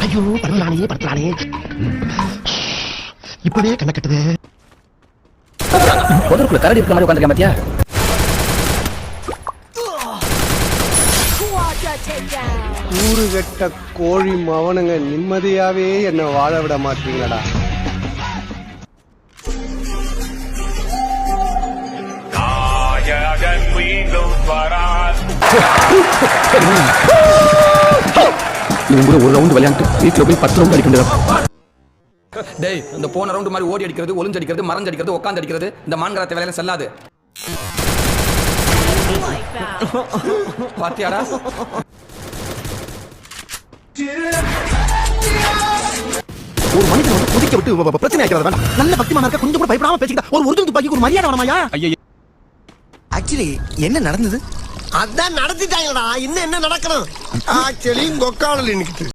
ஐயோ படுத்தலானே இப்பவே கண்ண கட்டுது. பொதற்குள்ள கரடி இருக்க மாதிரி உட்காந்துருக்கேன் பாத்தியா? கூறு கட்ட கோழி மவனுங்க நிம்மதியாவே என்ன வாழ விட மாட்டீங்களடா. இவங்க கூட ஒரு ரவுண்ட் விளையாண்டு வீட்டுல போய் 10 ரவுண்ட் அடிக்கின்றோம். டேய், இந்த போன ரவுண்ட் மாதிரி ஓடி அடிக்கிறது, ஒளிஞ்சு அடிக்கிறது, மறைஞ்சு அடிக்கிறது, உட்காந்து அடிக்கிறது இந்த மான்கராத்த வேலையில செல்லாது. பாத்தியாடா? ஒரு மனிதன் வந்து குதிக்க விட்டு பிரச்சனை ஆகிறது வேண்டாம். நல்ல பக்திமானா இருக்க கொஞ்சம் கூட பயப்படாம பேசிக்கிட்டா ஒரு ஒரிஜினல் துப்பாக்கி ஒரு மரியாதை வேணாமாயா? ஆக்சுவலி என்ன நடந்தது? அதான் நடத்திட்டாங்களடா. இன்னும் என்ன நடக்கணும்? ஆக்சுவலி கொக்கானல் நிக்குது.